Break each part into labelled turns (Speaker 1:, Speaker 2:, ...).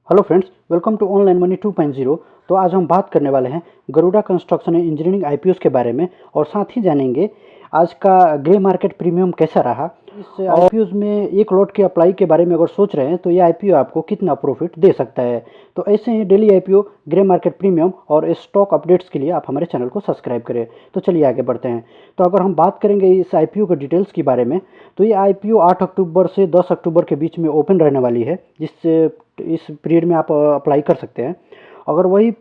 Speaker 1: Hello friends, welcome to online money 2.0। तो आज हम बात करने वाले हैं Garuda construction and engineering IPOs के बारे में और साथ ही जानेंगे आज का ग्रे मार्केट प्रीमियम कैसा रहा। इस आईपीओस में एक लॉट के अप्लाई के बारे में अगर सोच रहे हैं तो ये आईपीओ आपको कितना प्रॉफिट दे सकता है। तो ऐसे ही daily IPO, grey market premium और स्टॉक अपडेट्स के लिए आप हमारे चैनल को सब्सक्राइब करें। तो चलिए आगे बढ़ते हैं। तो अगर हम बात करेंगे इस आईपीओ के डिटेल्स के बारे में, तो ये आईपीओ 8 अक्टूबर से 10 अक्टूबर के बीच में ओपन रहने वाली है, जिससे इस पीरियड में आप अप्लाई कर सकते हैं। अगर वही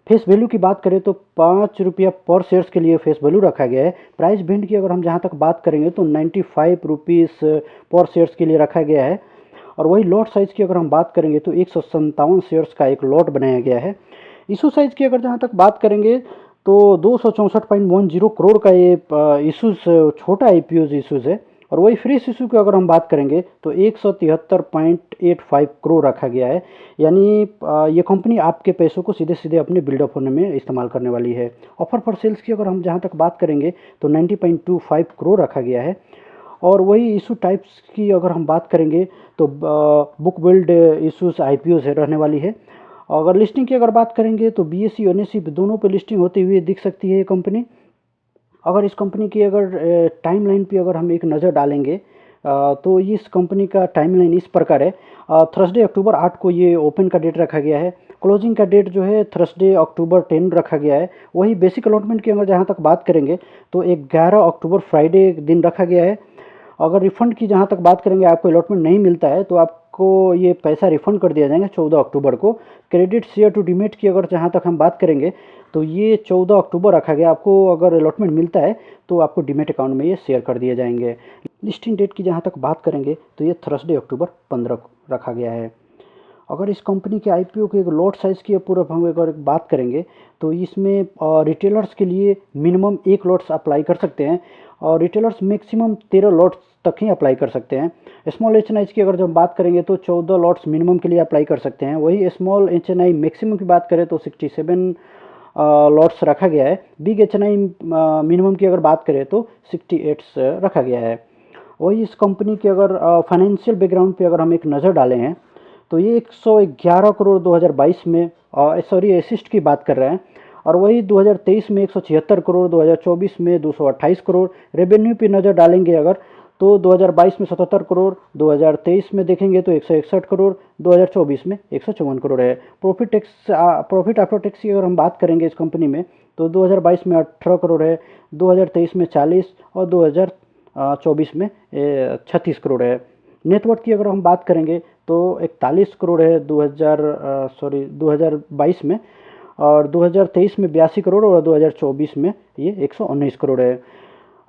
Speaker 1: फेस वैल्यू की बात करें तो 5 रुपया पर शेयर्स के लिए फेस वैल्यू रखा गया है। प्राइस बैंड की अगर हम जहां तक बात करेंगे तो 95 रुपीज़ पर शेयर्स के लिए रखा गया है। और वही लॉट साइज़ की अगर हम बात करेंगे तो 157 शेयर्स का एक लॉट बनाया गया है। इशू साइज़ की अगर जहाँ तक बात करेंगे तो 264.10 करोड़ का ये इशूज़ छोटा आईपीओ इशूज़ है। और वही फ्रेश इशू की अगर हम बात करेंगे तो 173.85 करोड़ रखा गया है। यानी ये कंपनी आपके पैसों को सीधे सीधे अपने बिल्डअप होने में इस्तेमाल करने वाली है। ऑफर फॉर सेल्स की अगर हम जहाँ तक बात करेंगे तो 90.25 करोड़ रखा गया है। और वही इशू टाइप्स की अगर हम बात करेंगे तो बुक बिल्ड इशूज़ आईपीओ है रहने वाली है। अगर लिस्टिंग की अगर बात करेंगे तो बीएसई और एनएसई दोनों पे लिस्टिंग होती हुई दिख सकती है ये कंपनी। अगर इस कंपनी की अगर टाइमलाइन पे अगर हम एक नज़र डालेंगे तो इस कंपनी का टाइमलाइन इस प्रकार है। थर्सडे अक्टूबर 8 को ये ओपन का डेट रखा गया है। क्लोजिंग का डेट जो है थर्सडे अक्टूबर 10 रखा गया है। वही बेसिक अलॉटमेंट की अगर जहाँ तक बात करेंगे तो 11 अक्टूबर फ्राइडे दिन रखा गया है। अगर रिफ़ंड की जहाँ तक बात करेंगे, आपको अलॉटमेंट नहीं मिलता है तो आपको ये पैसा रिफ़ंड कर दिया जाएगा 14 अक्टूबर को। क्रेडिट शेयर टू डीमेट की अगर जहाँ तक हम बात करेंगे तो ये 14 अक्टूबर रखा गया। आपको अगर अलॉटमेंट मिलता है तो आपको डीमेट अकाउंट में ये शेयर कर दिए जाएंगे। लिस्टिंग डेट की जहाँ तक बात करेंगे तो ये थर्सडे अक्टूबर 15 को रखा गया है। अगर इस कंपनी के आईपीओ के एक लॉट साइज़ की पूरा हम अगर बात करेंगे तो इसमें रिटेलर्स के लिए मिनिमम 1 लॉट्स अप्लाई कर सकते हैं और रिटेलर्स मैक्सिमम 13 लॉट्स तक ही अप्लाई कर सकते हैं। स्मॉल एच एन आई की अगर जब बात करेंगे तो 14 लॉट्स मिनिमम के लिए अप्लाई कर सकते हैं। वही small H N I maximum की बात करें तो 67 लॉट्स रखा गया है। Big H N I minimum की अगर बात करें तो 68 रखा गया है। वही इस कंपनी के अगर फाइनेंशियल बैकग्राउंड पे अगर हम एक नज़र डालें हैं तो ये 111 करोड़ 2022 में असिस्ट की बात कर रहे हैं। और वही 2023 में 176 करोड़, 2024 में 228 करोड़। रेवेन्यू पे नज़र डालेंगे अगर तो 2022 में 77 करोड़, 2023 में देखेंगे तो 161 करोड़, 2024 में 154 करोड़ है। प्रॉफिट आफ्टर टैक्स की अगर हम बात करेंगे इस कंपनी में तो 2022 में 18 करोड़ है, 2023 में 40 और 2024 में 36 करोड़ है। नेटवर्थ की अगर हम बात करेंगे तो 41 करोड़ है 2022 में, और 2023 में 82 करोड़ और 2024 में ये 119 करोड़ है।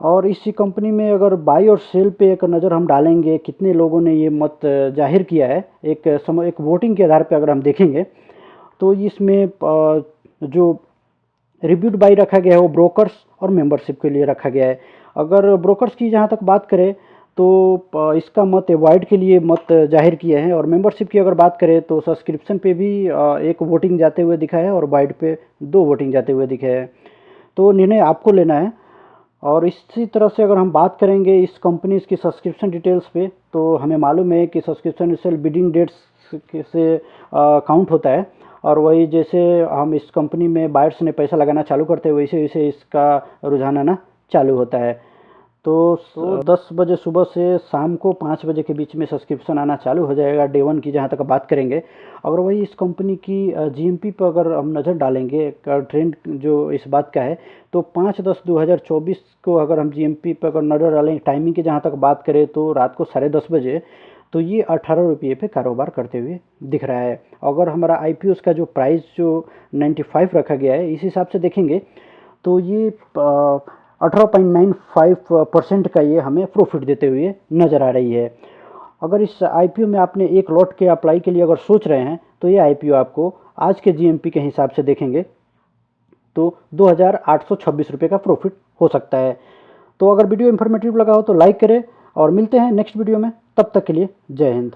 Speaker 1: और इसी कंपनी में अगर बाई और सेल पे एक नज़र हम डालेंगे कितने लोगों ने ये मत जाहिर किया है, एक वोटिंग के आधार पे अगर हम देखेंगे तो इसमें जो रिव्यूड बाई रखा गया है वो ब्रोकर्स और मेंबरशिप के लिए रखा गया है। अगर ब्रोकर्स की जहाँ तक बात करें तो इसका मत वाइड के लिए मत जाहिर किए हैं। और मेंबरशिप की अगर बात करें तो सब्सक्रिप्शन पे भी एक वोटिंग जाते हुए दिखा है और वाइड पे 2 वोटिंग जाते हुए दिखे हैं। तो निर्णय आपको लेना है। और इसी तरह से अगर हम बात करेंगे इस कंपनीज की सब्सक्रिप्शन डिटेल्स पे तो हमें मालूम है कि सब्सक्रिप्शन सेल बिडिंग डेट्स से काउंट होता है। और वही जैसे हम इस कंपनी में बायर्स ने पैसा लगाना चालू करते हैं वैसे वैसे इसका रुझान आना चालू होता है। तो 10 बजे सुबह से शाम को 5 बजे के बीच में सब्सक्रिप्शन आना चालू हो जाएगा डे 1 की जहाँ तक बात करेंगे। अगर वही इस कंपनी की जीएमपी पर अगर हम नज़र डालेंगे ट्रेंड जो इस बात का है तो 5/10/2024 को अगर हम जीएमपी पर अगर नज़र डालें टाइमिंग की जहाँ तक बात करें तो रात को 10:30 बजे तो ये 18 रुपये पे कारोबार करते हुए दिख रहा है। अगर हमारा आईपीओस का जो प्राइस जो 95 रखा गया है इस हिसाब से देखेंगे तो ये 18.95% का ये हमें प्रॉफिट देते हुए नज़र आ रही है। अगर इस आईपीओ में आपने एक लॉट के अप्लाई के लिए अगर सोच रहे हैं तो ये आईपीओ आपको आज के जीएमपी के हिसाब से देखेंगे तो 2,826 रुपये का प्रॉफिट हो सकता है। तो अगर वीडियो इन्फॉर्मेटिव लगा हो तो लाइक करें और मिलते हैं नेक्स्ट वीडियो में। तब तक के लिए जय हिंद।